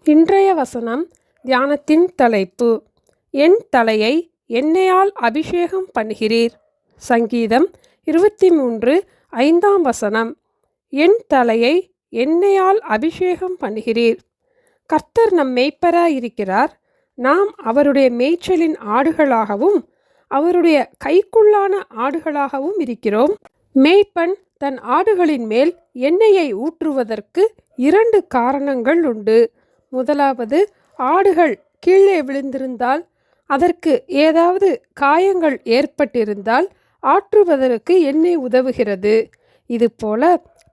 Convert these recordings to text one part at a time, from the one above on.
இன்றைய வசனம் தியானத்தின் தலைப்பு, என் தலையை எண்ணெயால் அபிஷேகம் பண்ணுகிறீர். சங்கீதம் 23:5. என் தலையை எண்ணெயால் அபிஷேகம் பண்ணுகிறீர். கர்த்தர் நம் மேய்ப்பராயிருக்கிறார். நாம் அவருடைய மேய்ச்சலின் ஆடுகளாகவும் அவருடைய கைக்குள்ளான ஆடுகளாகவும் இருக்கிறோம். மேய்ப்பன் தன் ஆடுகளின் மேல் எண்ணெயை ஊற்றுவதற்கு 2 காரணங்கள் உண்டு. முதலாவது, ஆடுகள் கீழே விழுந்திருந்தால், அதற்கு ஏதாவது காயங்கள் ஏற்பட்டிருந்தால் ஆற்றுவதற்கு எண்ணெய் உதவுகிறது. இதுபோல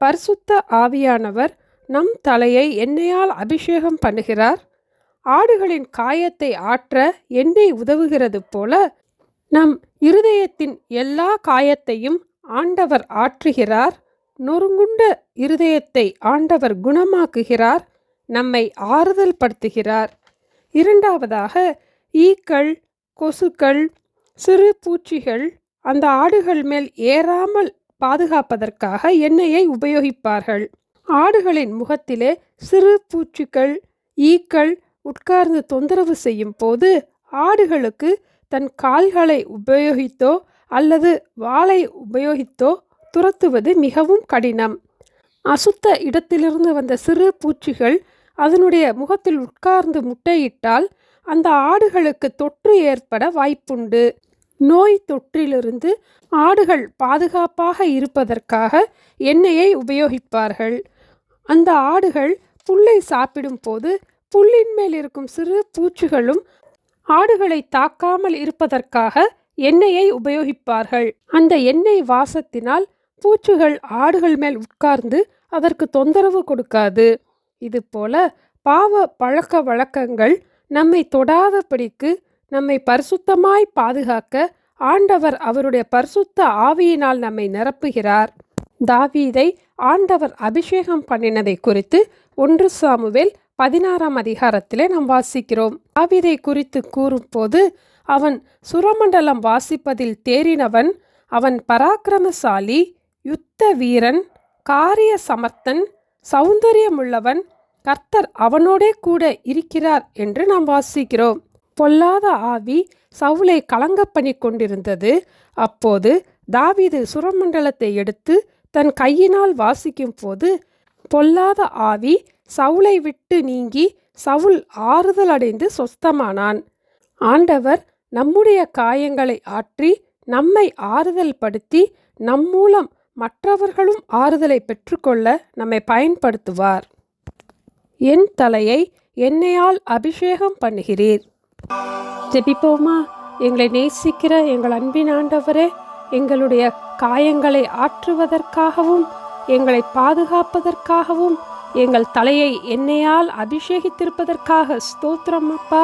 பரிசுத்த ஆவியானவர் நம் தலையை எண்ணெயால் அபிஷேகம் பண்ணுகிறார். ஆடுகளின் காயத்தை ஆற்ற எண்ணெய் உதவுகிறது போல நம் இருதயத்தின் எல்லா காயத்தையும் ஆண்டவர் ஆற்றுகிறார். நொறுங்குண்ட இருதயத்தை ஆண்டவர் குணமாக்குகிறார், நம்மை ஆறுதல் படுத்துகிறார். இரண்டாவதாக, ஈக்கள், கொசுக்கள், சிறு பூச்சிகள் அந்த ஆடுகள் மேல் ஏறாமல் பாதுகாப்பதற்காக எண்ணெயை உபயோகிப்பார்கள். ஆடுகளின் முகத்திலே சிறு பூச்சிகள், ஈக்கள் உட்கார்ந்து தொந்தரவு செய்யும் போது ஆடுகளுக்கு தன் கால்களை உபயோகித்தோ அல்லது வாளை உபயோகித்தோ துரத்துவது மிகவும் கடினம். அசுத்த இடத்திலிருந்து வந்த சிறு பூச்சிகள் அதனுடைய முகத்தில் உட்கார்ந்து முட்டையிட்டால் அந்த ஆடுகளுக்கு தொற்று ஏற்பட வாய்ப்புண்டு. நோய் தொற்றிலிருந்து ஆடுகள் பாதுகாப்பாக இருப்பதற்காக எண்ணெயை உபயோகிப்பார்கள். அந்த ஆடுகள் புல்லை சாப்பிடும் போது புல்லின் மேல் இருக்கும் சிறு பூச்சிகளும் ஆடுகளை தாக்காமல் இருப்பதற்காக எண்ணெயை உபயோகிப்பார்கள். அந்த எண்ணெய் வாசத்தினால் பூச்சிகள் ஆடுகள் மேல் உட்கார்ந்து அதற்கு தொந்தரவு கொடுக்காது. இதுபோல பாவ பழக்க வழக்கங்கள் நம்மை தொடாதபடிக்கு நம்மை பரிசுத்தமாய் பாதுகாக்க ஆண்டவர் அவருடைய பரிசுத்த ஆவியினால் நம்மை நிரப்புகிறார். தாவீதை ஆண்டவர் அபிஷேகம் பண்ணினதை குறித்து 1 சாமுவேல் 16 நாம் வாசிக்கிறோம். தாவீதை குறித்து கூறும்போது, அவன் சுரமண்டலம் வாசிப்பதில் தேறினவன், அவன் பராக்கிரமசாலி, யுத்த வீரன், காரிய சமர்த்தன், சௌந்தரியமுள்ளவன், கர்த்தர் அவனோடே கூட இருக்கிறார் என்று நாம் வாசிக்கிறோம். பொல்லாத ஆவி சவுலை கலங்க பண்ணி கொண்டிருந்தது. அப்போது தாவீது சுரமண்டலத்தை எடுத்து தன் கையினால் வாசிக்கும் போது பொல்லாத ஆவி சவுலை விட்டு நீங்கி சவுல் ஆறுதல் அடைந்து சொஸ்தமானான். ஆண்டவர் நம்முடைய காயங்களை ஆற்றி நம்மை ஆறுதல் படுத்தி நம் மூலம் மற்றவர்களும் ஆறுதலை பெற்றுக்கொள்ள நம்மை பயன்படுத்துவார். என் தலையை எண்ணெயால் அபிஷேகம் பண்ணுகிறீர். ஜெபிப்போமா? எங்களை நேசிக்கிற எங்கள் அன்பின் ஆண்டவரே, எங்களுடைய காயங்களை ஆற்றுவதற்காகவும் எங்களை பாதுகாப்பதற்காகவும் எங்கள் தலையை எண்ணெயால் அபிஷேகித்திருப்பதற்காக ஸ்தோத்திரம் அப்பா.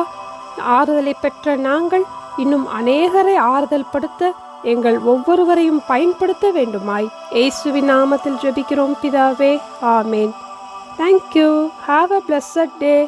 ஆறுதலை பெற்ற நாங்கள் இன்னும் அநேகரை ஆறுதல் படுத்த எங்கள் ஒவ்வொருவரையும் பயன்படுத்த வேண்டுமாய் இயேசுவின் நாமத்தில் ஜெபிக்கிறோம் பிதாவே, ஆமேன். Thank you. Have a blessed day.